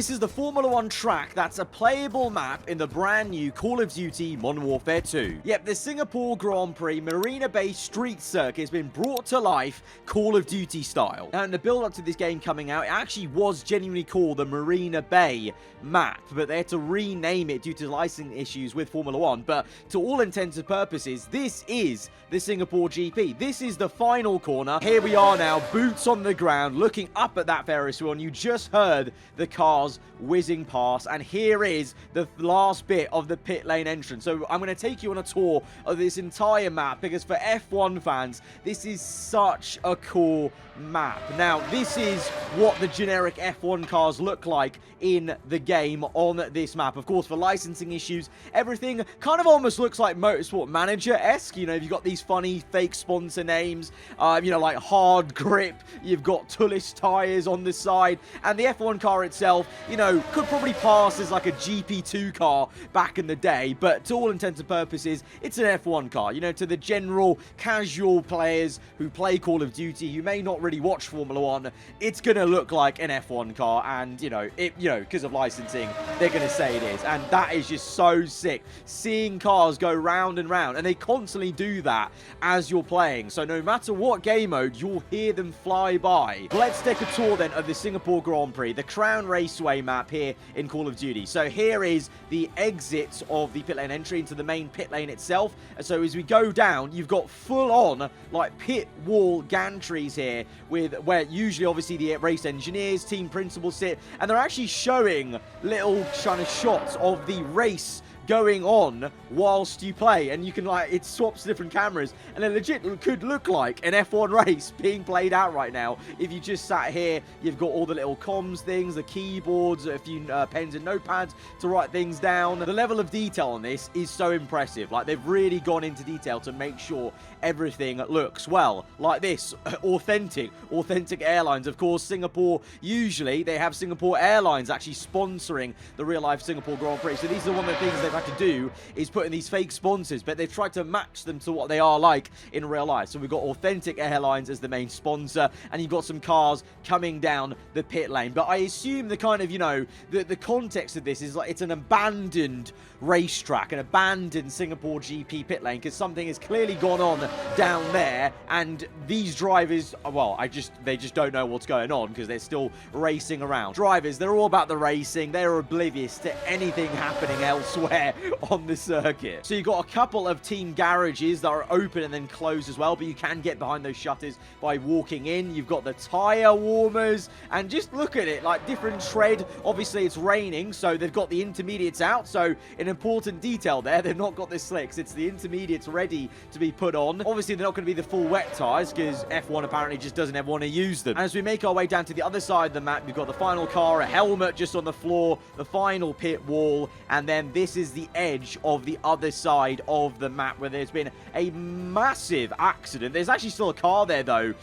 This is the Formula 1 track that's a playable map in the brand new Call of Duty Modern Warfare 2. Yep, the Singapore Grand Prix Marina Bay Street Circuit has been brought to life Call of Duty style. Now, in the build-up to this game coming out, it actually was genuinely called the Marina Bay map, but they had to rename it due to licensing issues with Formula 1. But to all intents and purposes, this is the Singapore GP. This is the final corner. Here we are now, boots on the ground, looking up at that Ferris wheel, and you just heard the cars whizzing past, and here is the last bit of the pit lane entrance. So I'm going to take you on a tour of this entire map, because for F1 fans, this is such a cool map. Now, this is what the generic F1 cars look like in the game on this map. Of course, for licensing issues, everything kind of almost looks like Motorsport Manager-esque. You know, you've got these funny fake sponsor names, you know, like Hard Grip. You've got Tullis tires on the side, and the F1 car itself, you know, could probably pass as like a GP2 car back in the day, but to all intents and purposes, it's an F1 car. You know, to the general casual players who play Call of Duty, who may not really watch Formula 1, it's gonna look like an F1 car, and you know, because of licensing, they're gonna say it is, and that is just so sick. Seeing cars go round and round, and they constantly do that as you're playing, so no matter what game mode, you'll hear them fly by. Let's take a tour then of the Singapore Grand Prix, the Crown Raceway map here in Call of Duty. So here is the exit of the pit lane entry into the main pit lane itself. So as we go down, you've got full-on like pit wall gantries here, with where usually obviously the race engineers, team principals sit, and they're actually showing little kind of shots of the race going on whilst you play, and you can like, it swaps different cameras, and it legit could look like an F1 race being played out right now. If you just sat here, you've got all the little comms things, the keyboards, a few pens and notepads to write things down. The level of detail on this is so impressive. Like, they've really gone into detail to make sure everything looks well like this. authentic airlines. Of course, Singapore, usually they have Singapore Airlines actually sponsoring the real life Singapore Grand Prix, so these are one of the things they've had to do, is put in these fake sponsors, but they've tried to match them to what they are like in real life. So we've got Authentic Airlines as the main sponsor, and you've got some cars coming down the pit lane. But I assume the kind of, you know, the context of this is like it's an abandoned racetrack, an abandoned Singapore GP pit lane, because something has clearly gone on down there, and these drivers, well, they just don't know what's going on because they're still racing around. Drivers, they're all about the racing. They're oblivious to anything happening elsewhere on the circuit. So you've got a couple of team garages that are open and then closed as well, but you can get behind those shutters by walking in. You've got the tire warmers, and just look at it, like different tread. Obviously it's raining, so they've got the intermediates out, so an important detail there, they've not got the slicks. It's the intermediates ready to be put on. Obviously they're not going to be the full wet tires because F1 apparently just doesn't ever want to use them. And as we make our way down to the other side of the map, we've got the final car, a helmet just on the floor, the final pit wall, and then this is the edge of the other side of the map where there's been a massive accident. There's actually still a car there though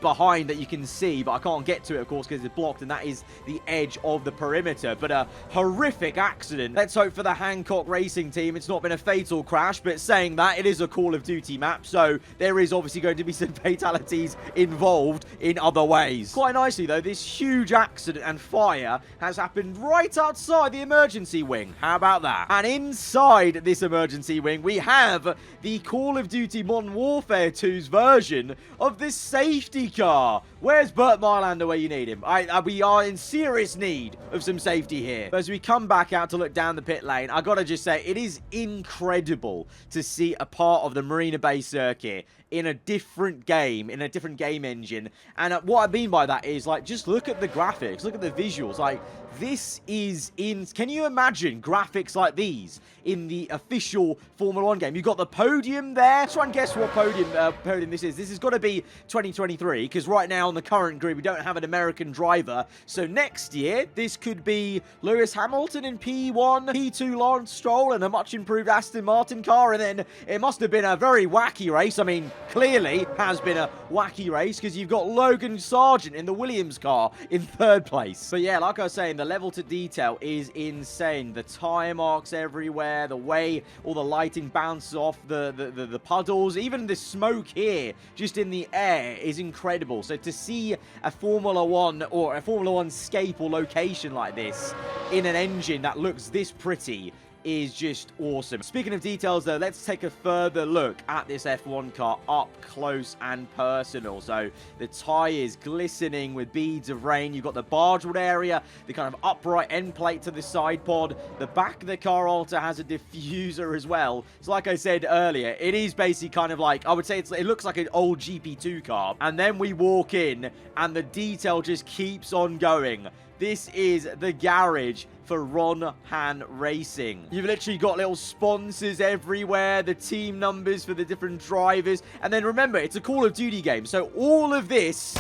behind that you can see, but I can't get to it of course because it's blocked, and that is the edge of the perimeter. But a horrific accident. Let's hope for the Hancock Racing team it's not been a fatal crash, but saying that, it is a Call of Duty map, so there is obviously going to be some fatalities involved in other ways. Quite nicely though, this huge accident and fire has happened right outside the emergency wing. How about that? And inside this emergency wing, we have the Call of Duty Modern Warfare 2's version of the safety car. Where's Burt Mylander where you need him? We are in serious need of some safety here. But as we come back out to look down the pit lane, I gotta just say, it is incredible to see a part of the Marina Bay circuit in a different game, in a different game engine. And what I mean by that is, like, just look at the graphics, look at the visuals. Like, this is can you imagine graphics like these in the official Formula 1 game? You've got the podium there. Try and guess what podium this is. This has got to be 2023, because right now on the current grid, we don't have an American driver. So next year, this could be Lewis Hamilton in P1, P2 Lawrence Stroll, and a much improved Aston Martin car. And then it must have been a very wacky race. I mean, clearly has been a wacky race because you've got Logan Sargent in the Williams car in 3rd place. But yeah, like I was saying, the level to detail is insane. The tire marks everywhere, the way all the lighting bounces off the puddles, even the smoke here just in the air is incredible. So to see a Formula 1 or a Formula 1 scape or location like this in an engine that looks this pretty is just awesome. Speaking of details though, let's take a further look at this F1 car up close and personal. So the tyres glistening with beads of rain. You've got the barge wood area, the kind of upright end plate to the side pod. The back of the car also has a diffuser as well. So like I said earlier, it is basically kind of like, I would say it looks like an old GP2 car. And then we walk in and the detail just keeps on going. This is the garage for Ron Han Racing. You've literally got little sponsors everywhere, the team numbers for the different drivers. And then remember, it's a Call of Duty game, so all of this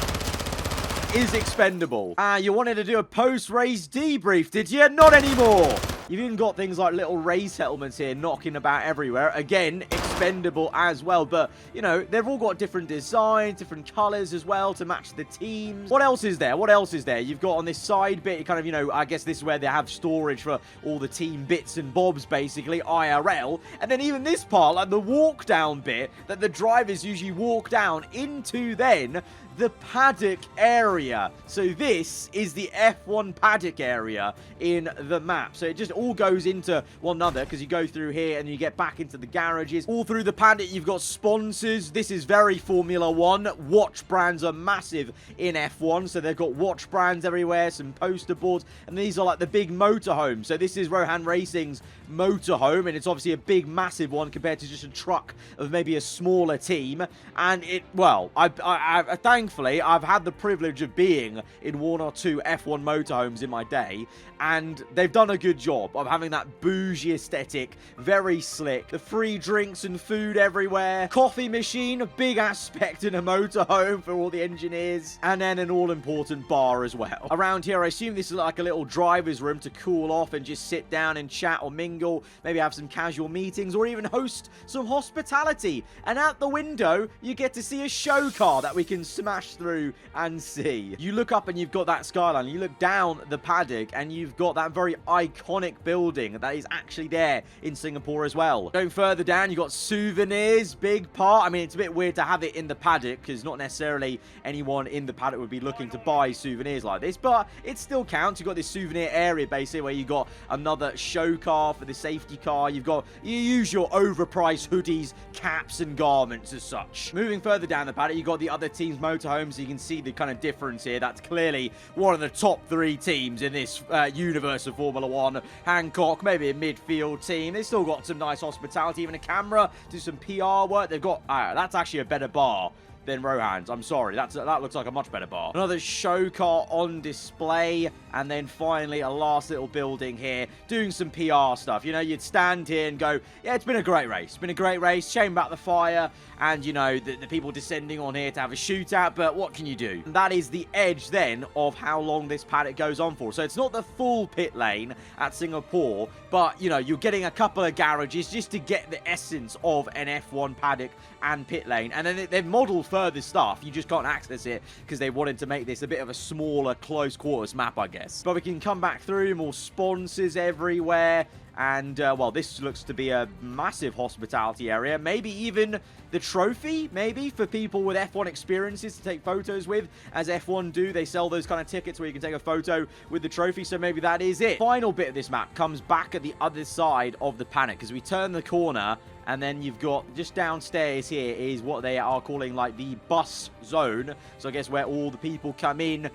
is expendable. You wanted to do a post-race debrief, did you? Not anymore. You've even got things like little race helmets here knocking about everywhere. Again, expendable as well. But, you know, they've all got different designs, different colors as well to match the teams. What else is there? What else is there? You've got on this side bit, kind of, you know, I guess this is where they have storage for all the team bits and bobs, basically, IRL. And then even this part, like the walk down bit that the drivers usually walk down into then the paddock area. So this is the F1 paddock area in the map. So it just all goes into one another because you go through here and you get back into the garages. All through the paddock, you've got sponsors. This is very Formula 1. Watch brands are massive in F1. So they've got watch brands everywhere, some poster boards. And these are like the big motorhomes. So this is Rohan Racing's motorhome. And it's obviously a big, massive one compared to just a truck of maybe a smaller team. And it, well, thankfully, I've had the privilege of being in 1 or 2 F1 motorhomes in my day, and they've done a good job of having that bougie aesthetic, very slick. The free drinks and food everywhere. Coffee machine, a big aspect in a motorhome for all the engineers, and then an all-important bar as well. Around here, I assume this is like a little driver's room to cool off and just sit down and chat or mingle, maybe have some casual meetings, or even host some hospitality. And out the window, you get to see a show car that we can smash through and see. You look up and you've got that skyline. You look down the paddock and you've got that very iconic building that is actually there in Singapore as well. Going further down, you've got souvenirs, big part. I mean, it's a bit weird to have it in the paddock because not necessarily anyone in the paddock would be looking to buy souvenirs like this, but it still counts. You've got this souvenir area basically where you've got another show car for the safety car. You use your overpriced hoodies, caps, and garments as such. Moving further down the paddock, you've got the other team's motorhomes, so you can see the kind of difference here. That's clearly one of the top 3 teams in this universe of Formula 1. Hancock, maybe a midfield team. They've still got some nice hospitality, even a camera, do some PR work. They've got, that's actually a better bar than Rohan's. I'm sorry. That looks like a much better bar. Another show car on display. And then finally, a last little building here doing some PR stuff. You know, you'd stand here and go, yeah, it's been a great race. It's been a great race. Shame about the fire. And, you know, the people descending on here to have a shootout. But what can you do? And that is the edge then of how long this paddock goes on for. So it's not the full pit lane at Singapore. But, you know, you're getting a couple of garages just to get the essence of an F1 paddock and pit lane. And then they've modeled further stuff. You just can't access it because they wanted to make this a bit of a smaller, close quarters map, I guess. But we can come back through, more sponsors everywhere. And, well, this looks to be a massive hospitality area. Maybe even the trophy, maybe, for people with F1 experiences to take photos with. As F1 do, they sell those kind of tickets where you can take a photo with the trophy. So maybe that is it. Final bit of this map comes back at the other side of the paddock. As we turn the corner, and then you've got just downstairs here is what they are calling like the bus zone. So I guess where all the people come in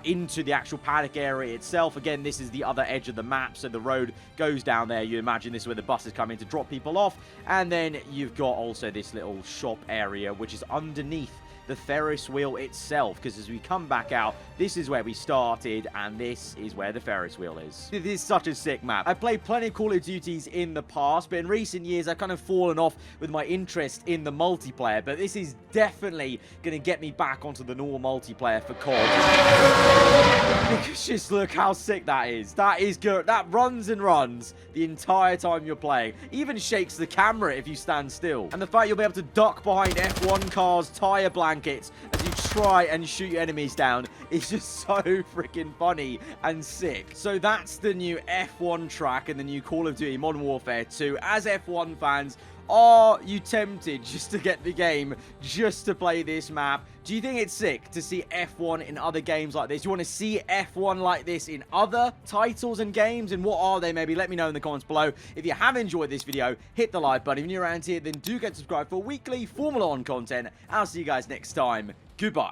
into the actual paddock area itself. Again, this is the other edge of the map. So the road goes down there. You imagine this is where the buses come in to drop people off. And then you've got also this little shop area, which is underneath the Ferris wheel itself, because as we come back out, this is where we started, and this is where the Ferris wheel is. It is such a sick map. I've played plenty of Call of Duties in the past, but in recent years, I've kind of fallen off with my interest in the multiplayer, but this is definitely going to get me back onto the normal multiplayer for COD. Because just look how sick that is. That is good. That runs and runs the entire time you're playing. Even shakes the camera if you stand still. And the fact you'll be able to duck behind F1 cars' tire blankets as you try and shoot your enemies down is just so freaking funny and sick. So that's the new F1 track in the new Call of Duty Modern Warfare 2. As F1 fans, are you tempted just to get the game, just to play this map? Do you think it's sick to see F1 in other games like this? Do you want to see F1 like this in other titles and games? And what are they? Maybe let me know in the comments below. If you have enjoyed this video, hit the like button. If you're new around here, then do get subscribed for weekly Formula 1 content. I'll see you guys next time. Goodbye.